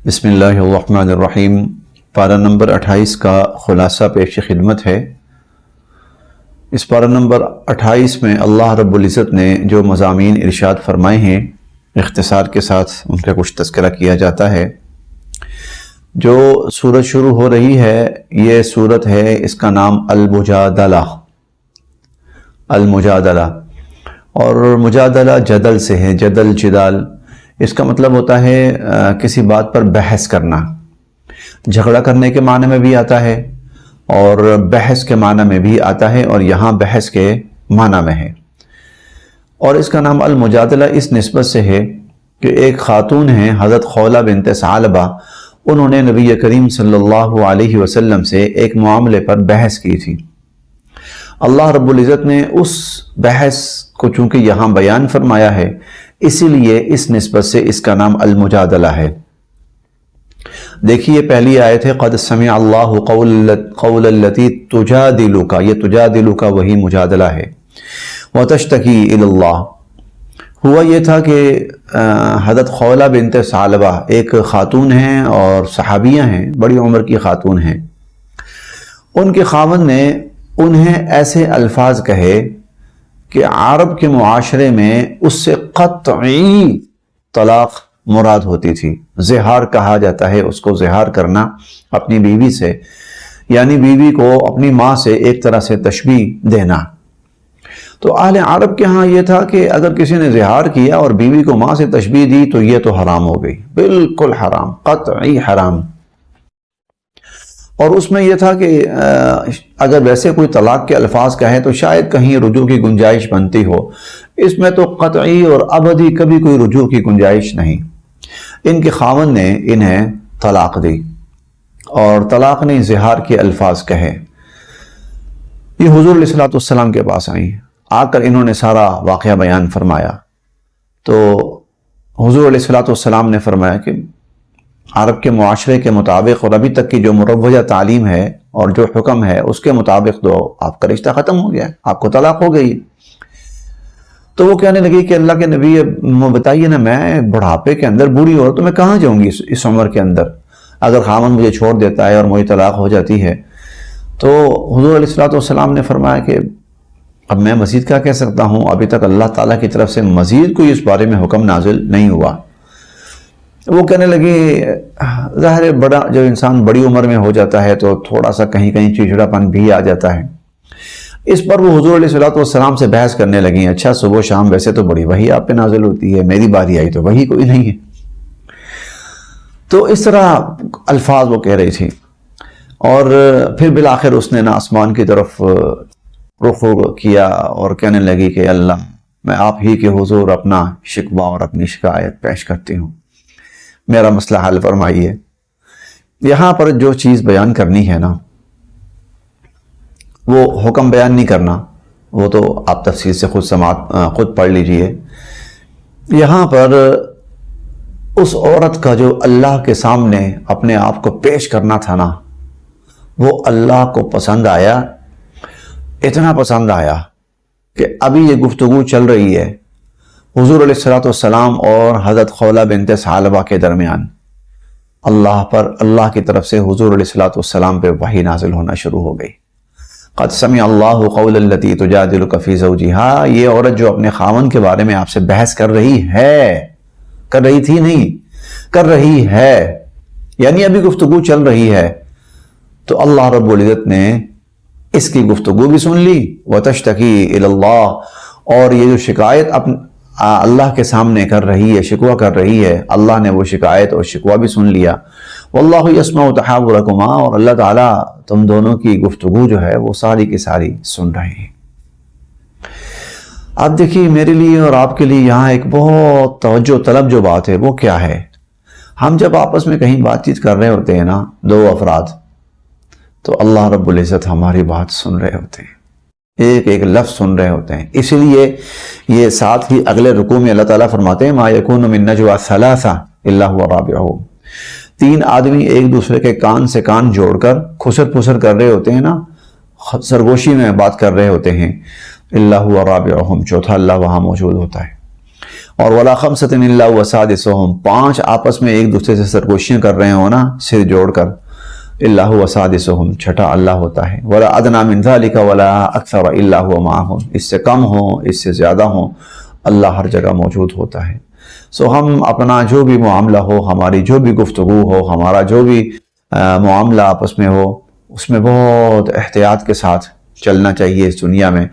بسم اللہ الرحمن الرحیم۔ پارہ نمبر 28 کا خلاصہ پیش خدمت ہے۔ اس پارہ نمبر 28 میں اللہ رب العزت نے جو مضامین ارشاد فرمائے ہیں اختصار کے ساتھ ان کا کچھ تذکرہ کیا جاتا ہے۔ جو سورت شروع ہو رہی ہے یہ سورت ہے، اس کا نام المجادلہ اور مجادلہ جدل سے ہے، جدال۔ اس کا مطلب ہوتا ہے کسی بات پر بحث کرنا، جھگڑا کرنے کے معنی میں بھی آتا ہے اور بحث کے معنی میں بھی آتا ہے، اور یہاں بحث کے معنی میں ہے۔ اور اس کا نام المجادلہ اس نسبت سے ہے کہ ایک خاتون ہیں حضرت خولہ بنت ثعلبہ، انہوں نے نبی کریم صلی اللہ علیہ وسلم سے ایک معاملے پر بحث کی تھی۔ اللہ رب العزت نے اس بحث کو چونکہ یہاں بیان فرمایا ہے، اسی لیے اس نسبت سے اس کا نام المجادلہ ہے۔ دیکھیے پہلی آیت ہے قد سمع اللہ قول التی تجادلک، یہ تجادلک وہی مجادلہ ہے۔ وتشتکی الی اللہ، ہوا یہ تھا کہ حضرت خولہ بنت ثعلبہ ایک خاتون ہیں اور صحابیہ ہیں، بڑی عمر کی خاتون ہیں۔ ان کے خاوند نے انہیں ایسے الفاظ کہے کہ عرب کے معاشرے میں اس سے قطعی طلاق مراد ہوتی تھی۔ زہار کہا جاتا ہے اس کو، زہار کرنا اپنی بیوی سے، یعنی بیوی کو اپنی ماں سے ایک طرح سے تشبیہ دینا۔ تو اہل عرب کے ہاں یہ تھا کہ اگر کسی نے زہار کیا اور بیوی کو ماں سے تشبیہ دی تو یہ تو حرام ہو گئی، بالکل حرام، قطعی حرام۔ اور اس میں یہ تھا کہ اگر ویسے کوئی طلاق کے الفاظ کہے تو شاید کہیں رجوع کی گنجائش بنتی ہو، اس میں تو قطعی اور ابدی کبھی کوئی رجوع کی گنجائش نہیں۔ ان کے خاوند نے انہیں طلاق دی، اور طلاق نے اظہار کے الفاظ کہے۔ یہ حضور علیہ الصلوۃ والسلام کے پاس آئیں، آ کر انہوں نے سارا واقعہ بیان فرمایا۔ تو حضور علیہ الصلوۃ والسلام نے فرمایا کہ عرب کے معاشرے کے مطابق اور ابھی تک کی جو مروجہ تعلیم ہے اور جو حکم ہے اس کے مطابق تو آپ کا رشتہ ختم ہو گیا ہے، آپ کو طلاق ہو گئی۔ تو وہ کہنے لگی کہ اللہ کے نبی بتائیے نا، میں بڑھاپے کے اندر بوڑھی عورت تو میں کہاں جاؤں گی اس عمر کے اندر، اگر خاوند مجھے چھوڑ دیتا ہے اور مجھے طلاق ہو جاتی ہے۔ تو حضور علیہ الصلوۃ والسلام نے فرمایا کہ اب میں مزید کیا کہہ سکتا ہوں، ابھی تک اللہ تعالیٰ کی طرف سے مزید کوئی اس بارے میں حکم نازل نہیں ہوا۔ وہ کہنے لگی ظاہر ہے بڑا جو انسان بڑی عمر میں ہو جاتا ہے تو تھوڑا سا کہیں چڑچڑا پن بھی آ جاتا ہے۔ اس پر وہ حضور علیہ الصلوۃ والسلام سے بحث کرنے لگیں، اچھا صبح و شام ویسے تو بڑی وحی آپ پہ نازل ہوتی ہے، میری باری آئی تو وحی کوئی نہیں ہے۔ تو اس طرح الفاظ وہ کہہ رہی تھی، اور پھر بالآخر اس نے آسمان کی طرف رخ کیا اور کہنے لگی کہ اللہ، میں آپ ہی کے حضور اپنا شکوہ اور اپنی شکایت پیش کرتی ہوں، میرا مسئلہ حل فرمائیے۔ یہاں پر جو چیز بیان کرنی ہے نا، وہ حکم بیان نہیں کرنا، وہ تو آپ تفصیل سے خود پڑھ لیجئے۔ یہاں پر اس عورت کا جو اللہ کے سامنے اپنے آپ کو پیش کرنا تھا نا، وہ اللہ کو پسند آیا، اتنا پسند آیا کہ ابھی یہ گفتگو چل رہی ہے حضور علیہ الصلوۃ والسلام اور حضرت خولہ بنت ثعلبہ کے درمیان۔ اللہ کی طرف سے حضور علیہ الصلوۃ والسلام پہ وحی نازل ہونا شروع ہو گئی۔ قد سمع اللہ قول التی تجادلک فی زوجہا، یہ عورت جو اپنے خاوند کے بارے میں آپ سے بحث کر رہی ہے، یعنی ابھی گفتگو چل رہی ہے، تو اللہ رب العزت نے اس کی گفتگو بھی سن لی۔ وتشتکی الی اللہ، اور یہ جو شکایت اللہ کے سامنے کر رہی ہے، شکوہ کر رہی ہے، اللہ نے وہ شکایت اور شکوہ بھی سن لیا۔ واللہ یسمع تحاورکما، اور اللہ تعالیٰ تم دونوں کی گفتگو جو ہے وہ ساری کی ساری سن رہے ہیں۔ اب دیکھیے میرے لیے اور آپ کے لیے یہاں ایک بہت توجہ طلب جو بات ہے وہ کیا ہے، ہم جب آپس میں کہیں بات چیت کر رہے ہوتے ہیں نا، دو افراد، تو اللہ رب العزت ہماری بات سن رہے ہوتے ہیں، ایک ایک لفظ سن رہے ہوتے ہیں۔ اسی لیے یہ ساتھ ہی اگلے رکوع میں اللہ تعالیٰ فرماتے ہیں ما یکون من نجوی ثلاثہ الا هو رابعہم، 3 آدمی ایک دوسرے کے کان سے کان جوڑ کر خسر پھسر کر رہے ہوتے ہیں نا، سرگوشی میں بات کر رہے ہوتے ہیں، الا هو رابعہم، چوتھا اللہ وہاں موجود ہوتا ہے۔ اور ولا خمسۃ الا هو سادسهم، 5 آپس میں ایک دوسرے سے سرگوشیاں کر رہے ہو نا سر جوڑ کر، الا هو سادسهم، چھٹا اللہ ہوتا ہے، ولا ادنى من ذلك ولا اکثر الا هو معهم، اس سے کم ہو اس سے زیادہ ہو، اللہ ہر جگہ موجود ہوتا ہے۔ سو ہم اپنا جو بھی معاملہ ہو، ہماری جو بھی گفتگو ہو، ہمارا جو بھی معاملہ آپس میں ہو، اس میں بہت احتیاط کے ساتھ چلنا چاہیے اس دنیا میں،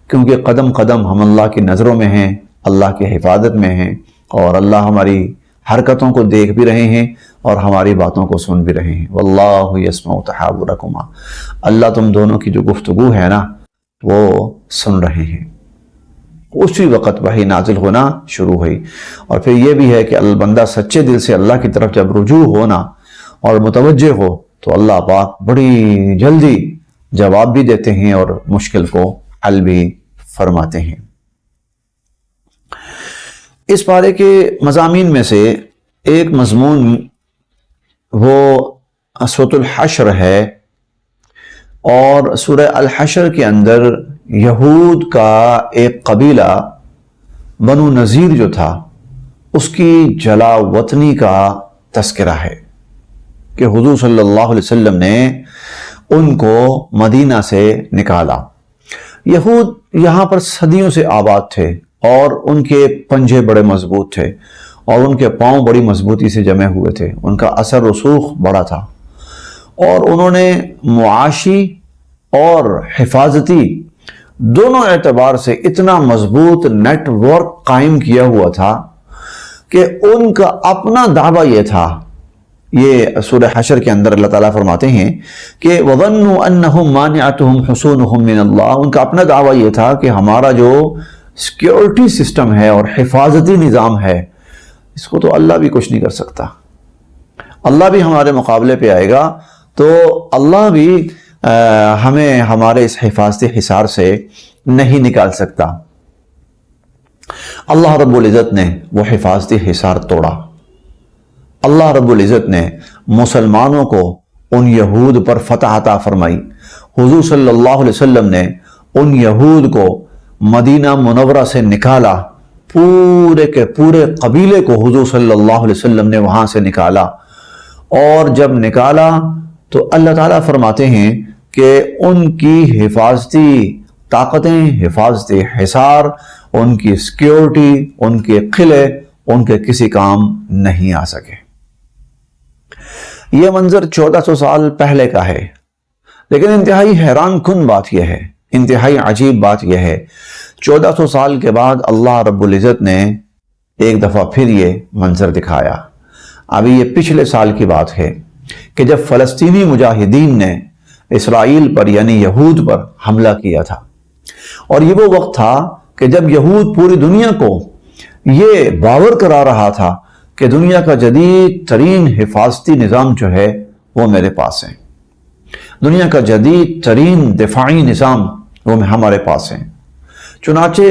کیونکہ قدم قدم ہم اللہ کی نظروں میں ہیں، اللہ کی حفاظت میں ہیں، اور اللہ ہماری حرکتوں کو دیکھ بھی رہے ہیں اور ہماری باتوں کو سن بھی رہے ہیں۔ واللہ یسمع تحاورکما، اللہ تم دونوں کی جو گفتگو ہے نا وہ سن رہے ہیں۔ اسی وقت وحی نازل ہونا شروع ہوئی، اور پھر یہ بھی ہے کہ بندہ سچے دل سے اللہ کی طرف جب رجوع ہونا اور متوجہ ہو تو اللہ پاک بڑی جلدی جواب بھی دیتے ہیں اور مشکل کو حل بھی فرماتے ہیں۔ اس پارے کے مضامین میں سے ایک مضمون وہ سورۃ الحشر ہے، اور سورہ الحشر کے اندر یہود کا ایک قبیلہ بنو نذیر جو تھا اس کی جلا وطنی کا تذکرہ ہے کہ حضور صلی اللہ علیہ وسلم نے ان کو مدینہ سے نکالا۔ یہود یہاں پر صدیوں سے آباد تھے اور ان کے پنجے بڑے مضبوط تھے اور ان کے پاؤں بڑی مضبوطی سے جمے ہوئے تھے، ان کا اثر رسوخ بڑا تھا، اور انہوں نے معاشی اور حفاظتی دونوں اعتبار سے اتنا مضبوط نیٹ ورک قائم کیا ہوا تھا کہ ان کا اپنا دعویٰ یہ تھا۔ یہ سورہ حشر کے اندر اللہ تعالیٰ فرماتے ہیں کہ وَظَنُّوا أَنَّهُمْ مَانِعَتُهُمْ حُصُونُهُمْ مِنَ اللَّهِ، ان کا اپنا دعویٰ یہ تھا کہ ہمارا جو سیکیورٹی سسٹم ہے اور حفاظتی نظام ہے اس کو تو اللہ بھی کچھ نہیں کر سکتا، اللہ بھی ہمارے مقابلے پہ آئے گا تو اللہ بھی ہمیں ہمارے اس حفاظتی حصار سے نہیں نکال سکتا۔ اللہ رب العزت نے وہ حفاظتی حصار توڑا، اللہ رب العزت نے مسلمانوں کو ان یہود پر فتح عطا فرمائی، حضور صلی اللہ علیہ وسلم نے ان یہود کو مدینہ منورہ سے نکالا، پورے کے پورے قبیلے کو حضور صلی اللہ علیہ وسلم نے وہاں سے نکالا، اور جب نکالا تو اللہ تعالیٰ فرماتے ہیں کہ ان کی حفاظتی طاقتیں، حفاظتی حصار، ان کی سیکیورٹی، ان کے قلعے ان کے کسی کام نہیں آ سکے۔ یہ منظر 1400 سال پہلے کا ہے، لیکن انتہائی حیران کن بات یہ ہے، انتہائی عجیب بات یہ ہے، 1400 سال کے بعد اللہ رب العزت نے ایک دفعہ پھر یہ منظر دکھایا۔ ابھی یہ پچھلے سال کی بات ہے کہ جب فلسطینی مجاہدین نے اسرائیل پر یعنی یہود پر حملہ کیا تھا، اور یہ وہ وقت تھا کہ جب یہود پوری دنیا کو یہ باور کرا رہا تھا کہ دنیا کا جدید ترین حفاظتی نظام جو ہے وہ میرے پاس ہے، دنیا کا جدید ترین دفاعی نظام وہ ہمارے پاس ہے۔ چنانچہ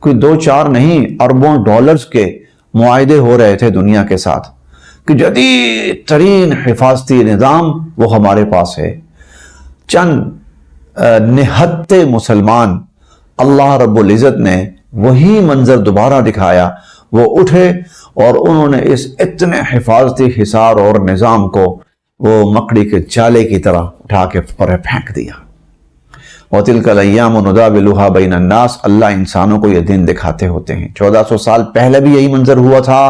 کوئی 2-4 نہیں، اربوں ڈالرز کے معاہدے ہو رہے تھے دنیا کے ساتھ کہ جدید ترین حفاظتی نظام وہ ہمارے پاس ہے۔ چند نہتے مسلمان، اللہ رب العزت نے وہی منظر دوبارہ دکھایا، وہ اٹھے اور انہوں نے اس اتنے حفاظتی حصار اور نظام کو وہ مکڑی کے جالے کی طرح اٹھا کے پھینک دیا۔ وَتِلْكَ الْأَيَّامُ نُدَاوِلُهَا بَيْنَ النَّاسِ، اللہ انسانوں کو یہ دن دکھاتے ہوتے ہیں۔ 1400 سال پہلے بھی یہی منظر ہوا تھا،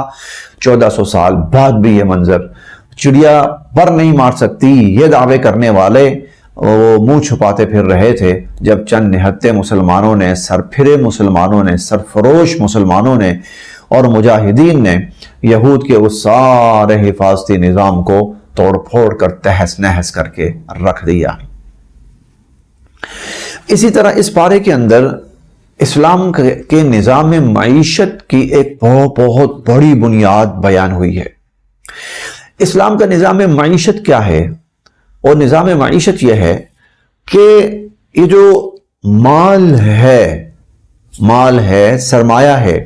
1400 سال بعد بھی یہ منظر۔ چڑیا پر نہیں مار سکتی، یہ دعوے کرنے والے وہ منہ چھپاتے پھر رہے تھے جب چند نہتے مسلمانوں نے، سرپھرے مسلمانوں نے، سرفروش مسلمانوں نے اور مجاہدین نے یہود کے اس سارے حفاظتی نظام کو توڑ پھوڑ کر تہس نہس کر کے رکھ دیا۔ اسی طرح اس پارے کے اندر اسلام کے نظام معیشت کی ایک بہت بڑی بنیاد بیان ہوئی ہے۔ اسلام کا نظام معیشت کیا ہے؟ اور نظام معیشت یہ ہے کہ یہ جو مال ہے، سرمایہ ہے،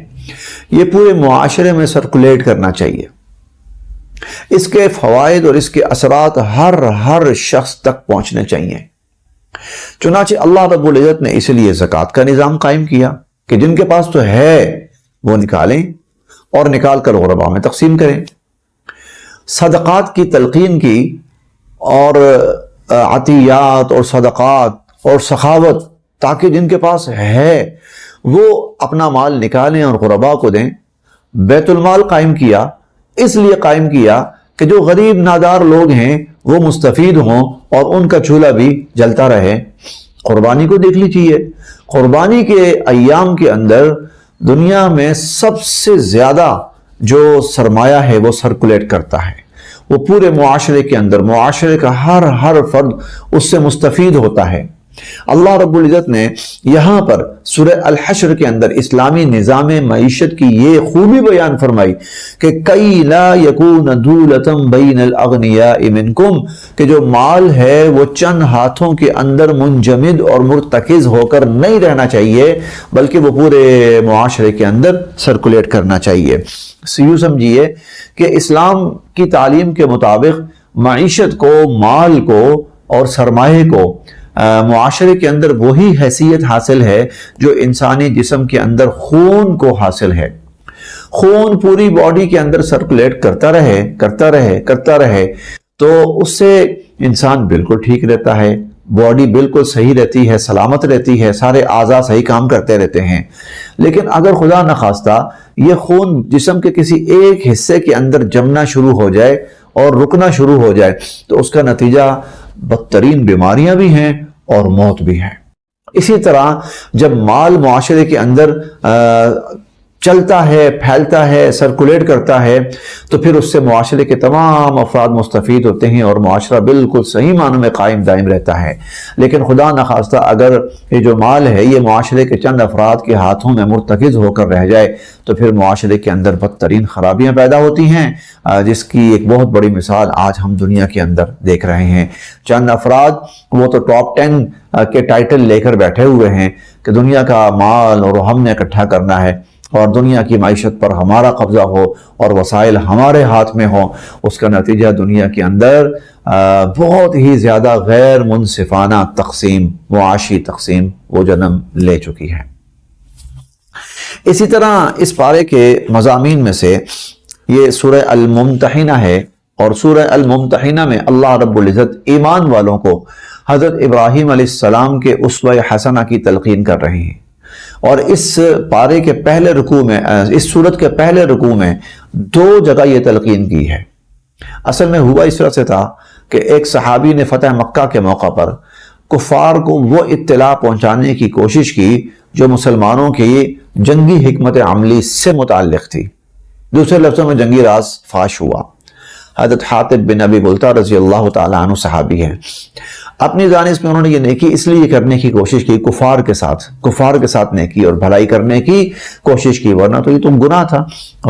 یہ پورے معاشرے میں سرکولیٹ کرنا چاہیے، اس کے فوائد اور اس کے اثرات ہر شخص تک پہنچنے چاہیے۔ چنانچہ اللہ رب العزت نے اس لیے زکوٰۃ کا نظام قائم کیا کہ جن کے پاس تو ہے وہ نکالیں اور نکال کر غربا میں تقسیم کریں۔ صدقات کی تلقین کی اور عطیات اور صدقات اور سخاوت، تاکہ جن کے پاس ہے وہ اپنا مال نکالیں اور غربا کو دیں۔ بیت المال قائم کیا، اس لیے قائم کیا کہ جو غریب نادار لوگ ہیں وہ مستفید ہوں اور ان کا چولہا بھی جلتا رہے۔ قربانی کو دیکھ لیجیے، قربانی کے ایام کے اندر دنیا میں سب سے زیادہ جو سرمایہ ہے وہ سرکولیٹ کرتا ہے، وہ پورے معاشرے کے اندر، معاشرے کا ہر فرد اس سے مستفید ہوتا ہے۔ اللہ رب العزت نے یہاں پر سورہ الحشر کے اندر اسلامی نظام معیشت کی یہ خوبی بیان فرمائی کہ کئی لا یکون دولتم بین الاغنیاء منکم، کہ جو مال ہے وہ چند ہاتھوں کے اندر منجمد اور مرتکز ہو کر نہیں رہنا چاہیے، بلکہ وہ پورے معاشرے کے اندر سرکولیٹ کرنا چاہیے۔ یوں سمجھیے کہ اسلام کی تعلیم کے مطابق معیشت کو، مال کو اور سرمایہ کو معاشرے کے اندر وہی حیثیت حاصل ہے جو انسانی جسم کے اندر خون کو حاصل ہے۔ خون پوری باڈی کے اندر سرکولیٹ کرتا رہے تو اس سے انسان بالکل ٹھیک رہتا ہے، باڈی بالکل صحیح رہتی ہے، سلامت رہتی ہے، سارے اعضاء صحیح کام کرتے رہتے ہیں۔ لیکن اگر خدا نخواستہ یہ خون جسم کے کسی ایک حصے کے اندر جمنا شروع ہو جائے اور رکنا شروع ہو جائے تو اس کا نتیجہ بدترین بیماریاں بھی ہیں اور موت بھی ہے۔ اسی طرح جب مال معاشرے کے اندر چلتا ہے، پھیلتا ہے، سرکولیٹ کرتا ہے تو پھر اس سے معاشرے کے تمام افراد مستفید ہوتے ہیں اور معاشرہ بالکل صحیح معنوں میں قائم دائم رہتا ہے۔ لیکن خدا نخواستہ اگر یہ جو مال ہے یہ معاشرے کے چند افراد کے ہاتھوں میں مرتکز ہو کر رہ جائے تو پھر معاشرے کے اندر بدترین خرابیاں پیدا ہوتی ہیں، جس کی ایک بہت بڑی مثال آج ہم دنیا کے اندر دیکھ رہے ہیں۔ چند افراد وہ تو ٹاپ 10 کے ٹائٹل لے کر بیٹھے ہوئے ہیں کہ دنیا کا مال اور ہم نے اکٹھا کرنا ہے اور دنیا کی معیشت پر ہمارا قبضہ ہو اور وسائل ہمارے ہاتھ میں ہوں۔ اس کا نتیجہ دنیا کے اندر بہت ہی زیادہ غیر منصفانہ تقسیم، معاشی تقسیم وہ جنم لے چکی ہے۔ اسی طرح اس پارے کے مضامین میں سے یہ سورہ الممتحنہ ہے، اور سورہ الممتحنہ میں اللہ رب العزت ایمان والوں کو حضرت ابراہیم علیہ السلام کے اسوہ حسنہ کی تلقین کر رہے ہیں۔ اور اس پارے کے پہلے رکوع میں، اس سورت کے پہلے رکوع میں 2 جگہ یہ تلقین کی ہے۔ اصل میں ہوا اس طرح سے تھا کہ ایک صحابی نے فتح مکہ کے موقع پر کفار کو وہ اطلاع پہنچانے کی کوشش کی جو مسلمانوں کی جنگی حکمت عملی سے متعلق تھی۔ دوسرے لفظوں میں جنگی راز فاش ہوا۔ حضرت حاطب بن ابی بلتہ رضی اللہ تعالیٰ عنہ صحابی ہیں۔ اپنی جانب میں انہوں نے یہ نیکی اس لیے کرنے کی کوشش کی، کفار کے ساتھ نیکی اور بھلائی کرنے کی کوشش کی، ورنہ تو یہ تو گناہ تھا،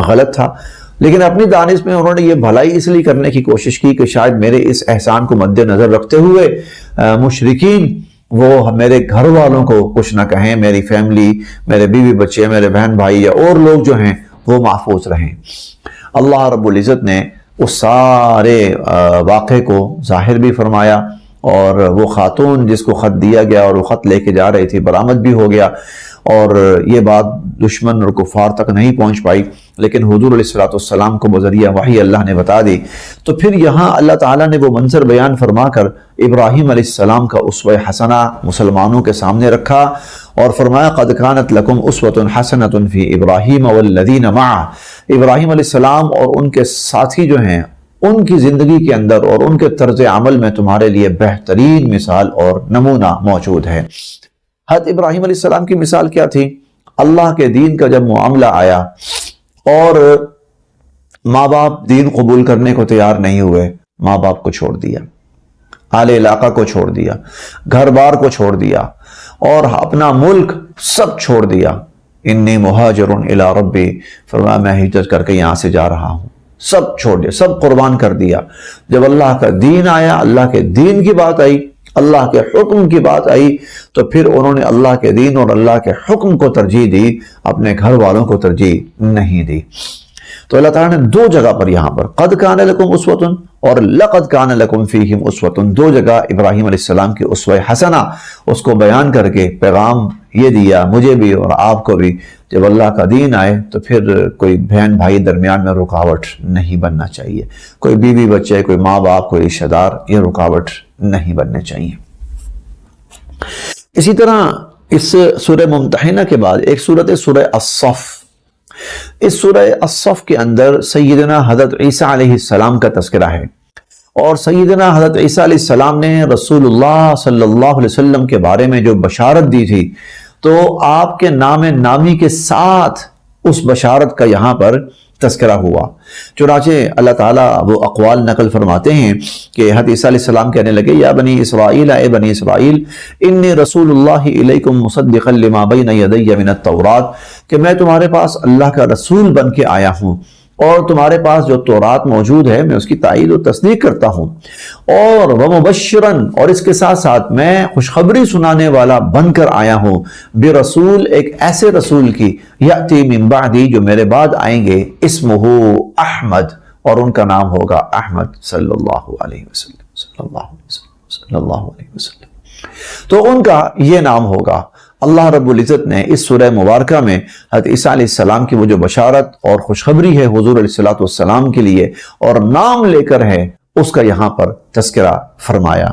غلط تھا۔ لیکن اپنی دانش میں انہوں نے یہ بھلائی اس لیے کرنے کی کوشش کی کہ شاید میرے اس احسان کو مد نظر رکھتے ہوئے مشرکین وہ میرے گھر والوں کو کچھ نہ کہیں، میری فیملی، میرے بیوی بچے، میرے بہن بھائی یا اور لوگ جو ہیں وہ محفوظ رہیں۔ اللہ رب العزت نے اس سارے واقعے کو ظاہر بھی فرمایا، اور وہ خاتون جس کو خط دیا گیا اور وہ خط لے کے جا رہی تھی برآمد بھی ہو گیا، اور یہ بات دشمن اور کفار تک نہیں پہنچ پائی، لیکن حضور علیہ السلام کو بذریعہ وحی اللہ نے بتا دی۔ تو پھر یہاں اللہ تعالیٰ نے وہ منظر بیان فرما کر ابراہیم علیہ السلام کا اسوہ حسنہ مسلمانوں کے سامنے رکھا اور فرمایا قد کانت لکم اسوۃ حسنۃ فی ابراہیم والذین معہ۔ ابراہیم علیہ السلام اور ان کے ساتھی جو ہیں ان کی زندگی کے اندر اور ان کے طرز عمل میں تمہارے لیے بہترین مثال اور نمونہ موجود ہے۔ حضرت ابراہیم علیہ السلام کی مثال کیا تھی؟ اللہ کے دین کا جب معاملہ آیا اور ماں باپ دین قبول کرنے کو تیار نہیں ہوئے، ماں باپ کو چھوڑ دیا، اہل علاقہ کو چھوڑ دیا، گھر بار کو چھوڑ دیا اور اپنا ملک سب چھوڑ دیا۔ انی مہاجر الی ربی، فرمایا میں ہجرت کر کے یہاں سے جا رہا ہوں، سب چھوڑ دیا، سب قربان کر دیا۔ جب اللہ کا دین آیا، اللہ کے دین کی بات آئی، اللہ کے حکم کی بات آئی، تو پھر انہوں نے اللہ کے دین اور اللہ کے حکم کو ترجیح دی، اپنے گھر والوں کو ترجیح نہیں دی۔ تو اللہ تعالیٰ نے دو جگہ پر یہاں پر قد کان لکم اسوۃ اور لقد کان لکم فیہم اسوۃ، دو جگہ ابراہیم علیہ السلام کی اسوہ حسنہ اس کو بیان کر کے پیغام یہ دیا مجھے بھی اور آپ کو بھی، جب اللہ کا دین آئے تو پھر کوئی بہن بھائی درمیان میں رکاوٹ نہیں بننا چاہیے، کوئی بیوی بچے، کوئی ماں باپ، کوئی رشتہ دار، یہ رکاوٹ نہیں بننے چاہیے۔ اسی طرح اس سورہ ممتحنہ کے بعد ایک سورت سورہ الصف، اس سورہ الصف کے اندر سیدنا حضرت عیسیٰ علیہ السلام کا تذکرہ ہے، اور سیدنا حضرت عیسیٰ علیہ السلام نے رسول اللہ صلی اللہ علیہ وسلم کے بارے میں جو بشارت دی تھی، تو آپ کے نام نامی کے ساتھ اس بشارت کا یہاں پر تذکرہ ہوا۔ چنانچہ اللہ تعالیٰ وہ اقوال نقل فرماتے ہیں کہ حضرت عیسیٰ علیہ السلام کہنے لگے یا بنی اسرائیل، اے بنی اسرائیل، انی رسول اللہ الیکم مصدقا لما بین یدی من التورات، کہ میں تمہارے پاس اللہ کا رسول بن کے آیا ہوں، اور تمہارے پاس جو تورات موجود ہے میں اس کی تائید و تصدیق کرتا ہوں، اور ومبشراً، اور اس کے ساتھ ساتھ میں خوشخبری سنانے والا بن کر آیا ہوں، برسول، ایک ایسے رسول کی، یأتی من بعدی، جو میرے بعد آئیں گے، اسمہ احمد، اور ان کا نام ہوگا احمد صلی اللہ علیہ وسلم، صلی اللہ علیہ وسلم، صلی اللہ علیہ وسلم، تو ان کا یہ نام ہوگا۔ اللہ رب العزت نے اس سورہ مبارکہ میں حضرت عیسیٰ علیہ السلام کی وہ جو بشارت اور خوشخبری ہے حضور علیہ السلام کے لیے اور نام لے کر ہے، اس کا یہاں پر تذکرہ فرمایا۔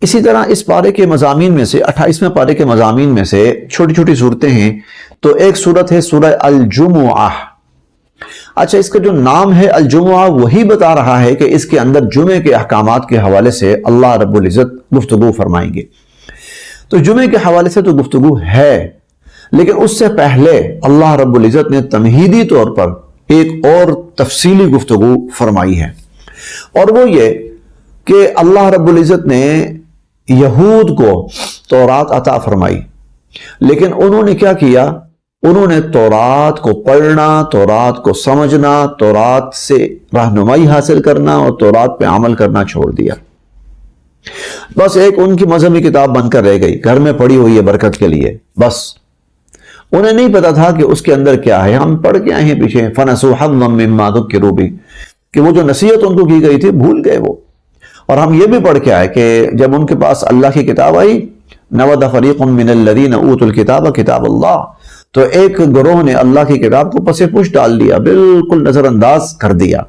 اسی طرح اس پارے کے مضامین میں سے 28ویں پارے کے مضامین میں سے چھوٹی چھوٹی صورتیں ہیں، تو ایک صورت ہے سورہ الجمعہ۔ اچھا، اس کا جو نام ہے الجمعہ وہی بتا رہا ہے کہ اس کے اندر جمعے کے احکامات کے حوالے سے اللہ رب العزت گفتگو فرمائیں گے۔ تو جمعے کے حوالے سے تو گفتگو ہے، لیکن اس سے پہلے اللہ رب العزت نے تمہیدی طور پر ایک اور تفصیلی گفتگو فرمائی ہے، اور وہ یہ کہ اللہ رب العزت نے یہود کو تورات عطا فرمائی، لیکن انہوں نے کیا کیا؟ انہوں نے تورات کو پڑھنا، تورات کو سمجھنا، تورات سے رہنمائی حاصل کرنا اور تورات پہ عمل کرنا چھوڑ دیا۔ بس ایک ان کی مذہبی کتاب بن کر رہ گئی، گھر میں پڑی ہوئی ہے برکت کے لیے، بس انہیں نہیں پتا تھا کہ اس کے اندر کیا ہے۔ ہم پڑھ کے آئے ہیں پیچھے فَنَسُوا حَظًّا مِّمَّا ذُكِّرُوا بِهِ، کہ وہ جو نصیحت ان کو کی گئی تھی بھول گئے وہ۔ اور ہم یہ بھی پڑھ کے آئے کہ جب ان کے پاس اللہ کی کتاب آئی، نَوَدَ فَرِيقٌ مِّنَ الَّذِينَ أُوتُوا الْكِتَابَ كِتَابَ اللَّهِ، تو ایک گروہ نے اللہ کی کتاب کو پس پش ڈال دیا، بالکل نظر انداز کر دیا۔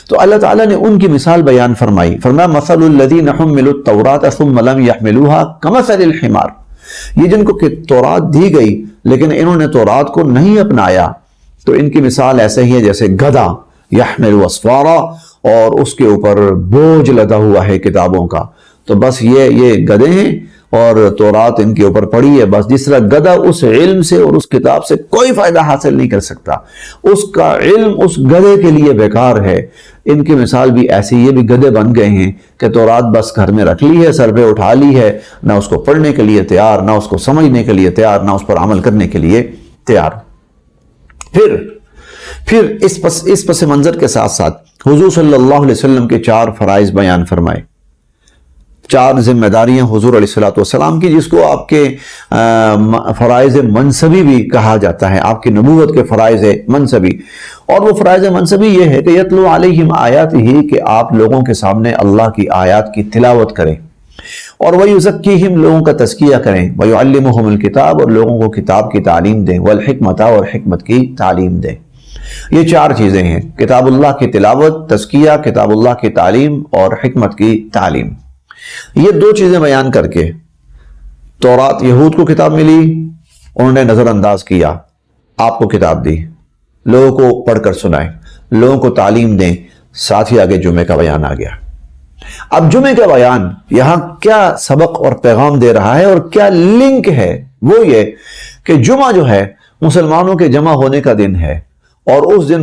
تو اللہ تعالیٰ نے ان کی مثال بیان فرمائی، فرمایا مَثَلُ الَّذِينَ حُمِّلُوا التَّوْرَاةَ ثُمَّ لَمْ يَحْمِلُوهَا كَمَثَلِ الْحِمَارِ، یہ جن کو تورات دی گئی لیکن انہوں نے تورات کو نہیں اپنایا، تو ان کی مثال ایسے ہی ہے جیسے گدھا، يَحْمِلُ أَسْفَارًا، اور اس کے اوپر بوجھ لدا ہوا ہے کتابوں کا۔ تو بس یہ گدھے ہیں اور تورات ان کے اوپر پڑی ہے، بس جس طرح گدھا اس علم سے اور اس کتاب سے کوئی فائدہ حاصل نہیں کر سکتا، اس کا علم اس گدھے کے لیے بیکار ہے، ان کی مثال بھی ایسی، یہ بھی گدھے بن گئے ہیں کہ تورات بس گھر میں رکھ لی ہے، سر پہ اٹھا لی ہے، نہ اس کو پڑھنے کے لیے تیار، نہ اس کو سمجھنے کے لیے تیار، نہ اس پر عمل کرنے کے لیے تیار۔ پھر اس پس منظر کے ساتھ ساتھ حضور صلی اللہ علیہ وسلم کے 4 فرائض بیان فرمائے، 4 ذمہ داریاں حضور علیہ السلام کی، جس کو آپ کے فرائض منصبی بھی کہا جاتا ہے، آپ کی نبوت کے فرائض منصبی۔ اور وہ فرائض منصبی یہ ہے کہ یتلو علیہم آیات ہی، کہ آپ لوگوں کے سامنے اللہ کی آیات کی تلاوت کریں، اور وَيُزَكِّيهِمْ، لوگوں کا تزکیہ کریں، وَيُعَلِّمُهُمُ الْكِتَابَ، اور لوگوں کو کتاب کی تعلیم دیں، وَالْحِكْمَةَ، اور حکمت کی تعلیم دیں۔ یہ 4 چیزیں ہیں، کتاب اللہ کی تلاوت، تزکیہ، کتاب اللہ کی تعلیم اور حکمت کی تعلیم۔ یہ 2 چیزیں بیان کر کے تورات یہود کو کتاب ملی، انہوں نے نظر انداز کیا، آپ کو کتاب دی، لوگوں کو پڑھ کر سنائیں، لوگوں کو تعلیم دیں، ساتھ ہی آگے جمعے کا بیان آ گیا۔ اب جمعے کا بیان یہاں کیا سبق اور پیغام دے رہا ہے اور کیا لنک ہے؟ وہ یہ کہ جمعہ جو ہے مسلمانوں کے جمع ہونے کا دن ہے، اور اس دن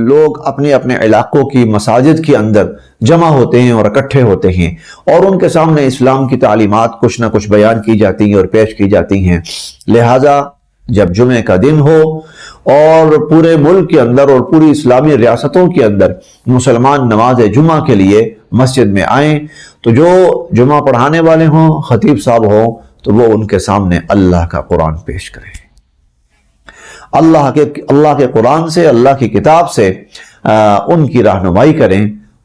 لوگ اپنے اپنے علاقوں کی مساجد کے اندر جمع ہوتے ہیں اور اکٹھے ہوتے ہیں، اور ان کے سامنے اسلام کی تعلیمات کچھ نہ کچھ بیان کی جاتی ہیں اور پیش کی جاتی ہیں۔ لہٰذا جب جمعے کا دن ہو اور پورے ملک کے اندر اور پوری اسلامی ریاستوں کے اندر مسلمان نماز جمعہ کے لیے مسجد میں آئیں، تو جو جمعہ پڑھانے والے ہوں، خطیب صاحب ہوں، تو وہ ان کے سامنے اللہ کا قرآن پیش کریں۔ اللہ کے قرآن سے، اللہ کی کتاب سے ان کی رہنمائی کریں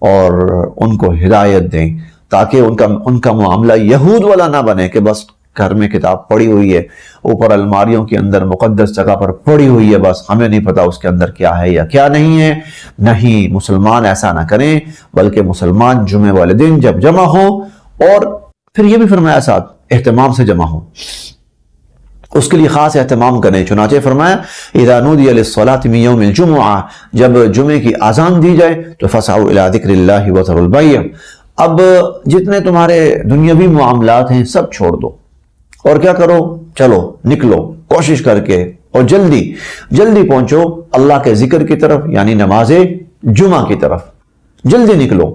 اور ان کو ہدایت دیں، تاکہ ان کا معاملہ یہود والا نہ بنے کہ بس گھر میں کتاب پڑی ہوئی ہے، اوپر الماریوں کے اندر مقدس جگہ پر پڑی ہوئی ہے، بس ہمیں نہیں پتا اس کے اندر کیا ہے یا کیا نہیں ہے۔ نہیں، مسلمان ایسا نہ کریں، بلکہ مسلمان جمعے والے دن جب جمع ہو، اور پھر یہ بھی فرمایا ساتھ اہتمام سے جمع ہو، اس کے لیے خاص اہتمام کریں۔ چنانچہ فرمایا اذا نودی للصلاة من یوم الجمعہ، جب جمعے کی اذان دی جائے تو فسعوا الی ذکر اللہ وذروا البیع، اب جتنے تمہارے دنیاوی معاملات ہیں سب چھوڑ دو، اور کیا کرو، چلو نکلو کوشش کر کے، اور جلدی پہنچو اللہ کے ذکر کی طرف، یعنی نماز جمعہ کی طرف جلدی نکلو۔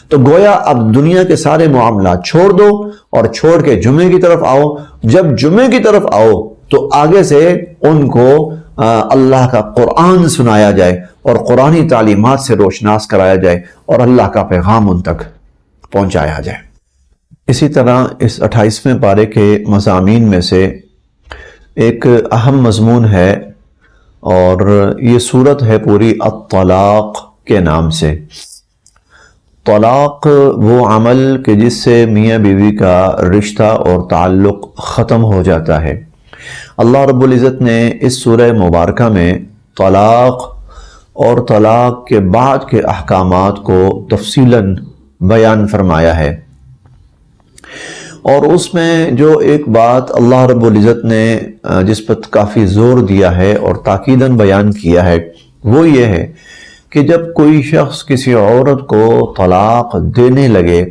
تو گویا اب دنیا کے سارے معاملات چھوڑ دو اور چھوڑ کے جمعے کی طرف آؤ۔ جب جمعے کی طرف آؤ تو آگے سے ان کو اللہ کا قرآن سنایا جائے اور قرآنی تعلیمات سے روشناس کرایا جائے اور اللہ کا پیغام ان تک پہنچایا جائے۔ اسی طرح اس 28ویں پارے کے مضامین میں سے ایک اہم مضمون ہے، اور یہ صورت ہے پوری الطلاق کے نام سے۔ طلاق وہ عمل کہ جس سے میاں بیوی کا رشتہ اور تعلق ختم ہو جاتا ہے۔ اللہ رب العزت نے اس سورہ مبارکہ میں طلاق اور طلاق کے بعد کے احکامات کو تفصیلاً بیان فرمایا ہے، اور اس میں جو ایک بات اللہ رب العزت نے جس پر کافی زور دیا ہے اور تاکیداً بیان کیا ہے، وہ یہ ہے کہ جب کوئی شخص کسی عورت کو طلاق دینے لگے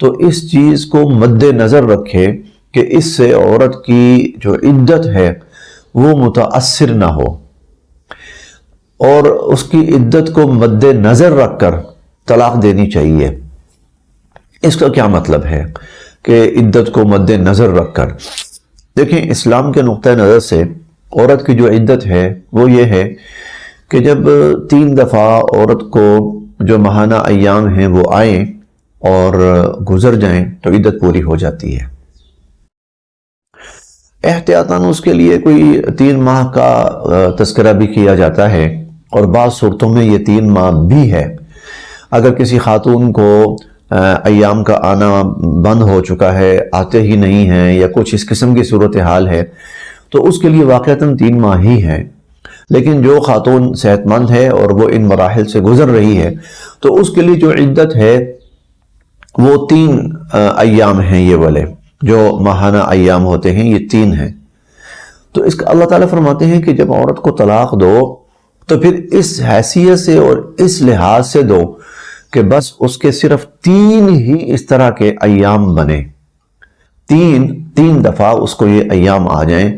تو اس چیز کو مد نظر رکھے کہ اس سے عورت کی جو عدت ہے وہ متاثر نہ ہو، اور اس کی عدت کو مد نظر رکھ کر طلاق دینی چاہیے۔ اس کا کیا مطلب ہے کہ عدت کو مد نظر رکھ کر؟ دیکھیں، اسلام کے نقطہ نظر سے عورت کی جو عدت ہے وہ یہ ہے کہ جب 3 دفعہ عورت کو جو ماہانہ ایام ہیں وہ آئیں اور گزر جائیں تو عدت پوری ہو جاتی ہے۔ احتیاطاً اس کے لیے کوئی 3 ماہ کا تذکرہ بھی کیا جاتا ہے، اور بعض صورتوں میں یہ 3 ماہ بھی ہے۔ اگر کسی خاتون کو ایام کا آنا بند ہو چکا ہے، آتے ہی نہیں ہیں، یا کچھ اس قسم کی صورتحال ہے، تو اس کے لیے واقعتاً 3 ماہ ہی ہے۔ لیکن جو خاتون صحت مند ہے اور وہ ان مراحل سے گزر رہی ہے تو اس کے لیے جو عدت ہے وہ 3 ایام ہیں، یہ والے جو ماہانہ ایام ہوتے ہیں یہ 3 ہیں۔ تو اس کا اللہ تعالیٰ فرماتے ہیں کہ جب عورت کو طلاق دو تو پھر اس حیثیت سے اور اس لحاظ سے دو کہ بس اس کے صرف 3 ہی اس طرح کے ایام بنے، 3 دفعہ اس کو یہ ایام آ جائیں۔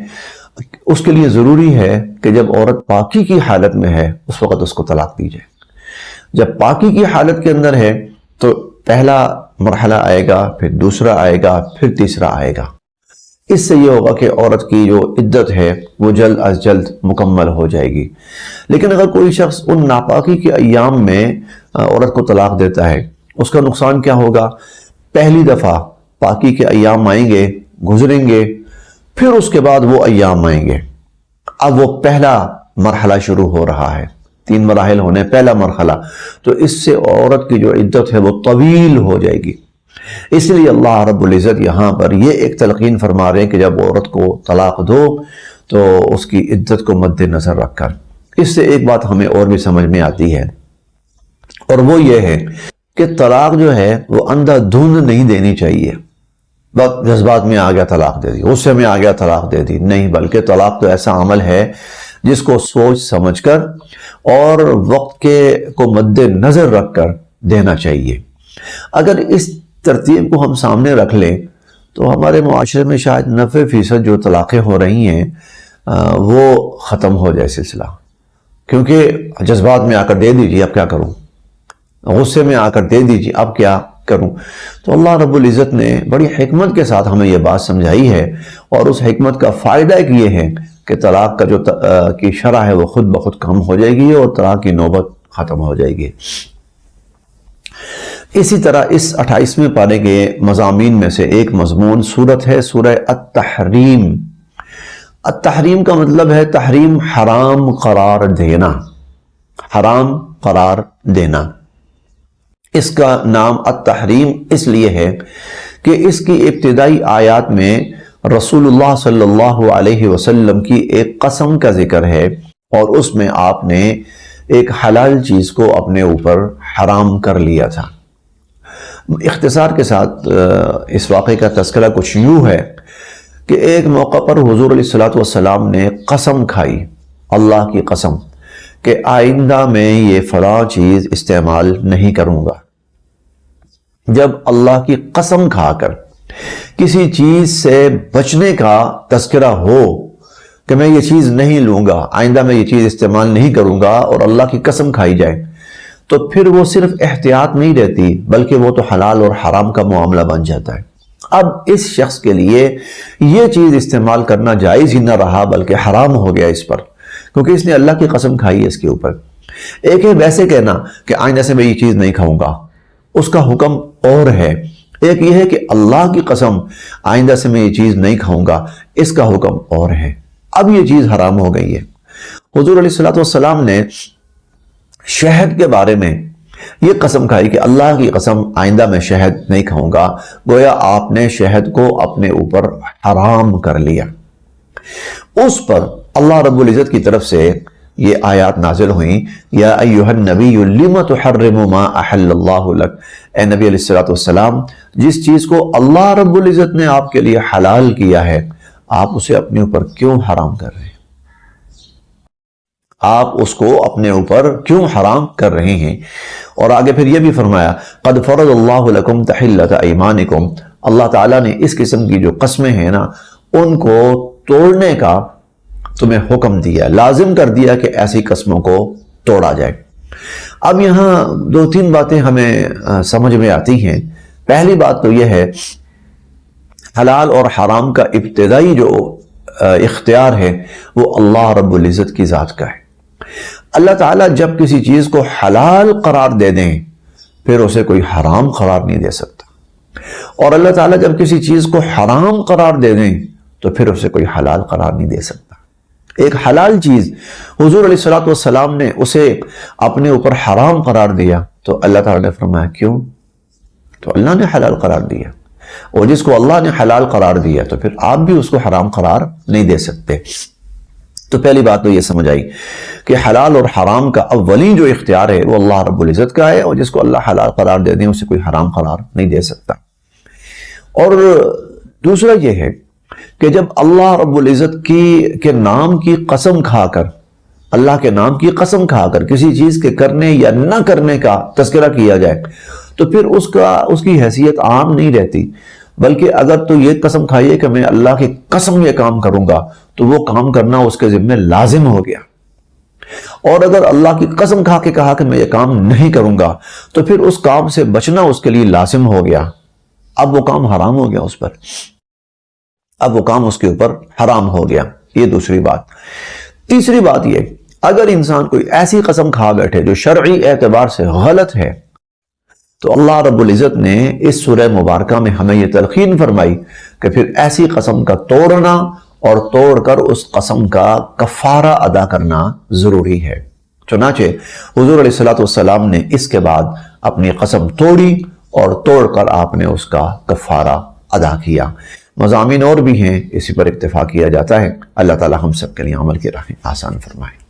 اس کے لیے ضروری ہے کہ جب عورت پاکی کی حالت میں ہے اس وقت اس کو طلاق دی جائے۔ جب پاکی کی حالت کے اندر ہے تو پہلا مرحلہ آئے گا، پھر دوسرا آئے گا، پھر تیسرا آئے گا۔ اس سے یہ ہوگا کہ عورت کی جو عدت ہے وہ جلد از جلد مکمل ہو جائے گی۔ لیکن اگر کوئی شخص ان ناپاکی کے ایام میں عورت کو طلاق دیتا ہے، اس کا نقصان کیا ہوگا؟ پہلی دفعہ پاکی کے ایام آئیں گے، گزریں گے، پھر اس کے بعد وہ ایام آئیں گے۔ اب وہ پہلا مرحلہ شروع ہو رہا ہے، 3 مراحل ہونے، پہلا مرحلہ، تو اس سے عورت کی جو عدت ہے وہ طویل ہو جائے گی۔ اس لیے اللہ رب العزت یہاں پر یہ ایک تلقین فرما رہے ہیں کہ جب عورت کو طلاق دو تو اس کی عدت کو مد نظر رکھ کر۔ اس سے ایک بات ہمیں اور بھی سمجھ میں آتی ہے، اور وہ یہ ہے کہ طلاق جو ہے وہ اندھا دھند نہیں دینی چاہیے، بس جذبات میں آ گیا طلاق دے دی، غصے میں آ گیا طلاق دے دی، نہیں، بلکہ طلاق تو ایسا عمل ہے جس کو سوچ سمجھ کر اور وقت کے کو مد نظر رکھ کر دینا چاہیے۔ اگر اس ترتیب کو ہم سامنے رکھ لیں تو ہمارے معاشرے میں شاید 90% جو طلاقیں ہو رہی ہیں وہ ختم ہو جائے سلسلہ، کیونکہ جذبات میں آ کر دے دیجیے، اب کیا کروں، غصے میں آ کر دے دیجیے، اب کیا کروں۔ تو اللہ رب العزت نے بڑی حکمت کے ساتھ ہمیں یہ بات سمجھائی ہے، اور اس حکمت کا فائدہ ایک یہ ہے کہ طلاق کا جو کی شرح ہے وہ خود بخود کم ہو جائے گی اور طلاق کی نوبت ختم ہو جائے گی۔ اسی طرح اس 28ویں پارے کے مضامین میں سے ایک مضمون سورت ہے سورہ التحریم۔ التحریم کا مطلب ہے تحریم حرام قرار دینا، حرام قرار دینا۔ اس کا نام التحریم اس لیے ہے کہ اس کی ابتدائی آیات میں رسول اللہ صلی اللہ علیہ وسلم کی ایک قسم کا ذکر ہے، اور اس میں آپ نے ایک حلال چیز کو اپنے اوپر حرام کر لیا تھا۔ اختصار کے ساتھ اس واقعے کا تذکرہ کچھ یوں ہے کہ ایک موقع پر حضور علیہ الصلوۃ والسلام نے قسم کھائی، اللہ کی قسم، کہ آئندہ میں یہ فلاں چیز استعمال نہیں کروں گا۔ جب اللہ کی قسم کھا کر کسی چیز سے بچنے کا تذکرہ ہو کہ میں یہ چیز نہیں لوں گا، آئندہ میں یہ چیز استعمال نہیں کروں گا، اور اللہ کی قسم کھائی جائے، تو پھر وہ صرف احتیاط نہیں رہتی بلکہ وہ تو حلال اور حرام کا معاملہ بن جاتا ہے۔ اب اس شخص کے لیے یہ چیز استعمال کرنا جائز ہی نہ رہا بلکہ حرام ہو گیا اس پر، کیونکہ اس نے اللہ کی قسم کھائی ہے اس کے اوپر۔ ایک ہے ویسے کہنا کہ آئندہ سے میں یہ چیز نہیں کھاؤں گا، اس کا حکم اور ہے۔ ایک یہ ہے کہ اللہ کی قسم آئندہ سے میں یہ چیز نہیں کھاؤں گا، اس کا حکم اور ہے۔ اب یہ چیز حرام ہو گئی ہے۔ حضور علیہ الصلوۃ والسلام نے شہد کے بارے میں یہ قسم کھائی کہ اللہ کی قسم آئندہ میں شہد نہیں کھاؤں گا، گویا آپ نے شہد کو اپنے اوپر حرام کر لیا۔ اس پر اللہ رب العزت کی طرف سے یہ آیات نازل ہوئیں، یا ایھا النبی لم تحرم ما احل اللہ لک، اے نبی علیہ الصلوۃ والسلام، جس چیز کو اللہ رب العزت نے آپ کے لیے حلال کیا ہے، آپ اسے اپنے اوپر کیوں حرام کر رہے ہیں؟ آپ اس کو اپنے اوپر کیوں حرام کر رہے ہیں؟ اور آگے پھر یہ بھی فرمایا، قد فرض اللہ لکم تحلۃ ایمانکم، اللہ تعالیٰ نے اس قسم کی جو قسمیں ہیں نا، ان کو توڑنے کا تمہیں حکم دیا، لازم کر دیا کہ ایسی قسموں کو توڑا جائے۔ اب یہاں دو تین باتیں ہمیں سمجھ میں آتی ہیں۔ پہلی بات تو یہ ہے، حلال اور حرام کا ابتدائی جو اختیار ہے وہ اللہ رب العزت کی ذات کا ہے۔ اللہ تعالیٰ جب کسی چیز کو حلال قرار دے دیں پھر اسے کوئی حرام قرار نہیں دے سکتا، اور اللہ تعالیٰ جب کسی چیز کو حرام قرار دے دیں تو پھر اسے کوئی حلال قرار نہیں دے سکتا۔ ایک حلال چیز حضور علیہ الصلوۃ والسلام نے اسے اپنے اوپر حرام قرار دیا تو اللہ تعالیٰ نے فرمایا کیوں؟ تو اللہ نے حلال قرار دیا، اور جس کو اللہ نے حلال قرار دیا تو پھر آپ بھی اس کو حرام قرار نہیں دے سکتے۔ تو پہلی بات تو یہ سمجھ آئی کہ حلال اور حرام کا اولین جو اختیار ہے وہ اللہ رب العزت کا ہے، اور جس کو اللہ حلال قرار دے دیں اسے کوئی حرام قرار نہیں دے سکتا۔ اور دوسرا یہ ہے کہ جب اللہ رب العزت کے نام کی قسم کھا کر، اللہ کے نام کی قسم کھا کر کسی چیز کے کرنے یا نہ کرنے کا تذکرہ کیا جائے تو پھر اس کی حیثیت عام نہیں رہتی، بلکہ اگر تو یہ قسم کھائیے کہ میں اللہ کی قسم یہ کام کروں گا تو وہ کام کرنا اس کے ذمہ لازم ہو گیا، اور اگر اللہ کی قسم کھا کے کہا کہ میں یہ کام نہیں کروں گا تو پھر اس کام سے بچنا اس کے لیے لازم ہو گیا، اب وہ کام حرام ہو گیا اس پر، اب وہ کام اس کے اوپر حرام ہو گیا۔ یہ دوسری بات۔ تیسری بات یہ، اگر انسان کوئی ایسی قسم کھا بیٹھے جو شرعی اعتبار سے غلط ہے تو اللہ رب العزت نے اس سورہ مبارکہ میں ہمیں یہ تلقین فرمائی کہ پھر ایسی قسم کا توڑنا اور توڑ کر اس قسم کا کفارہ ادا کرنا ضروری ہے۔ چنانچہ حضور علیہ الصلوۃ والسلام نے اس کے بعد اپنی قسم توڑی اور توڑ کر آپ نے اس کا کفارہ ادا کیا۔ مضامین اور بھی ہیں، اسی پر اکتفا کیا جاتا ہے۔ اللہ تعالی ہم سب کے لیے عمل کی راہیں آسان فرمائے۔